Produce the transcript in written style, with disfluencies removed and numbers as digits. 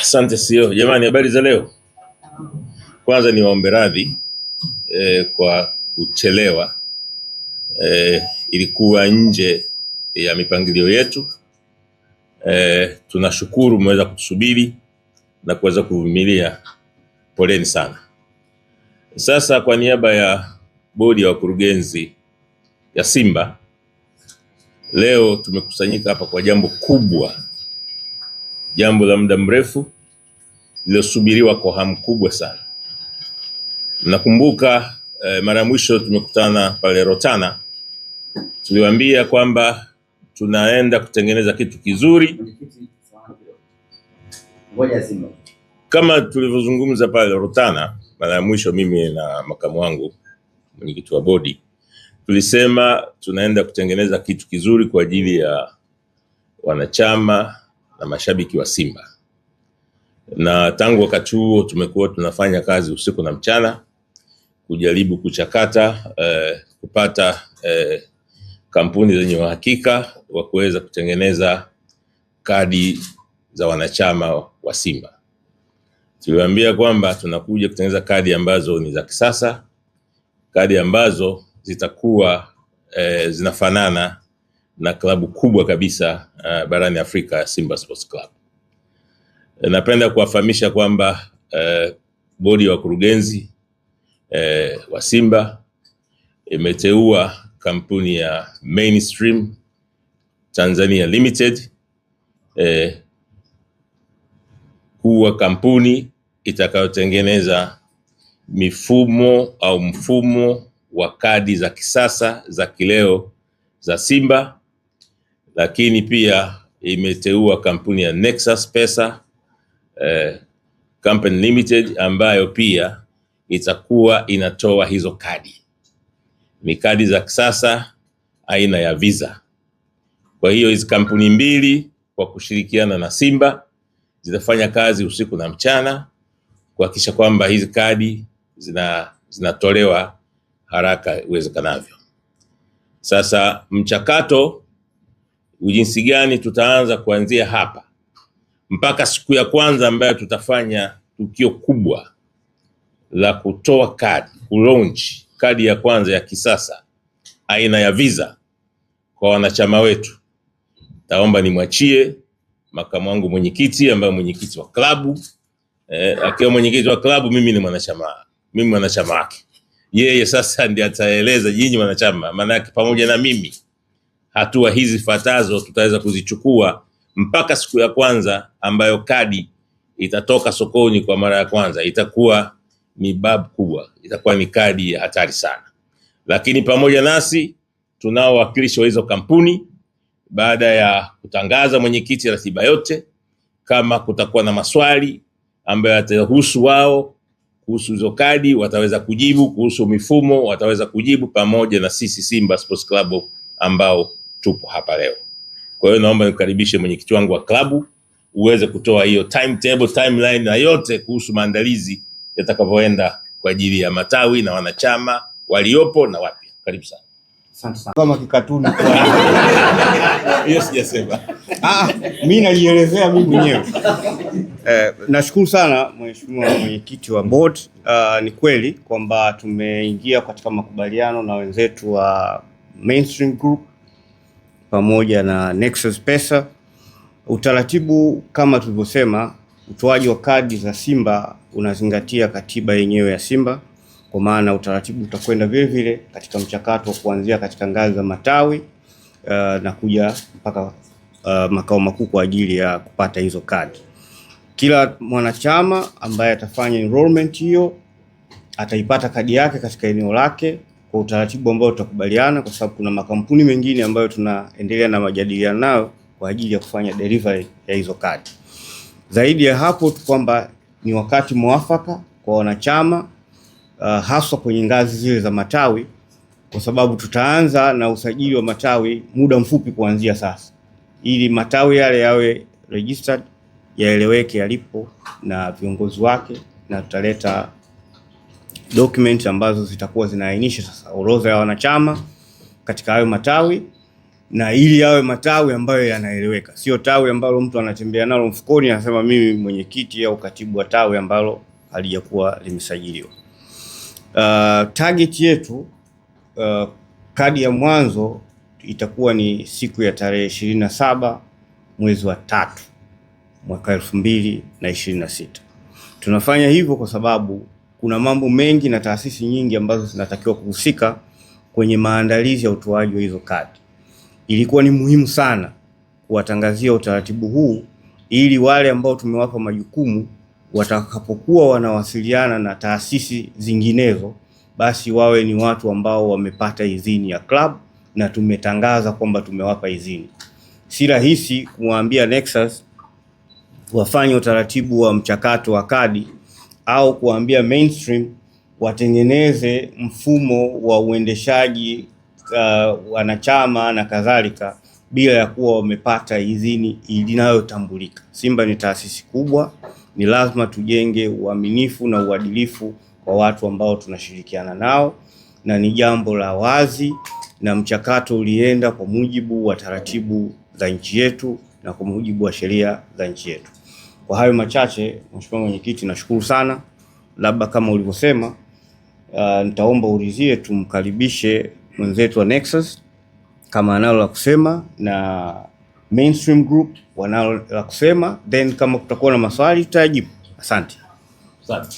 Asante sio. Jamani, habari za leo. Kwanza niwaombe radhi kwa kuchelewa. Ilikuwa nje ya mipangilio yetu. Tunashukuru mmeweza kutusubiri na kuweza kuvumilia. Poleni sana. Sasa kwa niaba ya bodi ya wakurugenzi ya Simba, leo tumekusanyika hapa kwa jambo kubwa, jambo la muda mrefu lililosubiriwa kwa hamu kubwa sana. Mnakumbuka mara ya mwisho tumekutana pale Rotana, tuliwaambia kwamba tunaenda kutengeneza kitu kizuri. Kama tulivyozungumza pale Rotana mara ya mwisho, mimi na makamu wangu mwenyekiti wa bodi, tulisema tunaenda kutengeneza kitu kizuri kwa ajili ya wanachama na mashabiki wa Simba. Na tangu wakati huo tumekuwa tunafanya kazi usiku na mchana kujaribu kuchakata kupata kampuni zenye uhakika wa kuweza kutengeneza kadi za wanachama wa Simba. Tuliwaambia kwamba tunakuja kutengeneza kadi ambazo ni za kisasa, kadi ambazo zitakuwa zinafanana na klabu kubwa kabisa barani Afrika, Simba Sports Club. Napenda kuwafahamisha kwamba bodi ya wakurugenzi wa Simba imeteua kampuni ya Mainstream Tanzania Limited kuwa kampuni itakayotengeneza mfumo wa kadi za kisasa za kileo za Simba, lakini pia imeteua kampuni ya Nexus Pesa Company Limited ambayo pia itakuwa inatoa hizo kadi. Ni kadi za kisasa aina ya Visa. Kwa hiyo hizi kampuni mbili kwa kushirikiana na Simba zitafanya kazi usiku na mchana kuhakikisha kwamba hizi kadi zinatolewa haraka iwezekanavyo. Sasa mchakato jinsi gani tutaanza kuanzia hapa mpaka siku ya kwanza ambayo tutafanya tukio kubwa la kutoa kadi, kulaunch kadi ya kwanza ya kisasa aina ya Visa kwa wanachama wetu. Taomba nimwachie makamu wangu mwenyekiti ambaye mwenyekiti wa klabu, akiwa mwenyekiti wa klabu, mimi ni mwanachama wake. Yeye sasa ndiye ataeleza nyinyi wanachama, maana yake pamoja na mimi hatua hizi fatazo tutaweza kuzichukua mpaka siku ya kwanza ambayo kadi itatoka sokoni kwa mara ya kwanza. Itakuwa ni babu kubwa, itakuwa ni kadi ya hatari sana. Lakini pamoja nasi tunao wakilishi wa hizo kampuni. Baada ya kutangaza mwenyekiti ratiba yote, kama kutakuwa na maswali ambayo yatahusu wao kuhusu hizo kadi wataweza kujibu, kuhusu mifumo wataweza kujibu, pamoja na sisi Simba Sports Club ambao tupo hapa leo. Kwa hiyo naomba nikukaribishe mwenyekiti wangu wa klabu uweze kutoa hiyo timetable, timeline na yote kuhusu maandalizi yatakavyoenda kwa ajili ya matawi na wanachama waliopo na wapya. Karibu sana. Asante sana. Kama kikatuni kwa yes, sema. Mimi nalielezea mimi mwenyewe. Nashukuru sana mheshimiwa mwenyekiti wa board. Ni kweli kwamba tumeingia katika makubaliano na wenzetu wa Mainstream Group pamoja na Nexus Pesa. Utaratibu kama tulivyosema, utoaji wa kadi za Simba unazingatia katiba yenyewe ya Simba, kwa maana utaratibu utakwenda vile vile katika mchakato wa kuanzia katika ngazi za matawi na kuja mpaka makao makuu kwa ajili ya kupata hizo kadi. Kila mwanachama ambaye atafanya enrollment hiyo ataipata kadi yake katika eneo lake kwa utaratibu ambao tutakubaliana, kwa sababu kuna makampuni mengine ambayo tunaendelea na majadiliano nayo kwa ajili ya kufanya delivery ya hizo kadi. Zaidi ya hapo kwamba ni wakati mwafaka kwa wanachama haswa kwenye ngazi zile za matawi, kwa sababu tutaanza na usajili wa matawi muda mfupi kuanzia sasa, ili matawi yale yawe registered, yaeleweke yalipo na viongozi wake, na tutaleta document ambazo zitakuwa zinaainisha sasa orodha ya wanachama katika hayo matawi na ili yawe matawi ambayo yanaeleweka, sio tawi ambalo mtu anatembea nalo mfukoni anasema mimi mwenyekiti au katibu wa tawi ambalo halijakuwa limesajiliwa. Target yetu kadi ya mwanzo itakuwa ni siku ya tarehe 27 mwezi wa 3 mwaka 2026. Tunafanya hivyo kwa sababu kuna mambo mengi na taasisi nyingi ambazo zinatakiwa kuhusika kwenye maandalizi ya utoaji wa hizo kadi. Ilikuwa ni muhimu sana kuwatangazia utaratibu huu ili wale ambao tumewapa majukumu watakapokuwa wanawasiliana na taasisi zinginezo basi wawe ni watu ambao wamepata idhini ya club na tumetangaza kwamba tumewapa idhini. Si rahisi kumwambia Nexus wafanye utaratibu wa mchakato wa kadi au kuambia Mainstream watengeneze mfumo wa uendeshaji wanachama na kadhalika bila ya kuwa wamepata idhini inayotambulika. Simba ni taasisi kubwa, ni lazima tujenge uaminifu na uadilifu kwa watu ambao tunashirikiana nao, na ni jambo la wazi na mchakato ulienda kwa mujibu wa taratibu za nchi yetu na kwa mujibu wa sheria za nchi yetu. Kwa hayo machache, Mheshimiwa Mwenyekiti, nashukuru sana. Labda kama ulivyosema, nitaomba ulizie tumkaribishe mwenzetu wa Nexus kama analo la kusema na Mainstream Group wanalo la kusema, then kama kutakuwa na maswali tutajibu. Asante. Asante.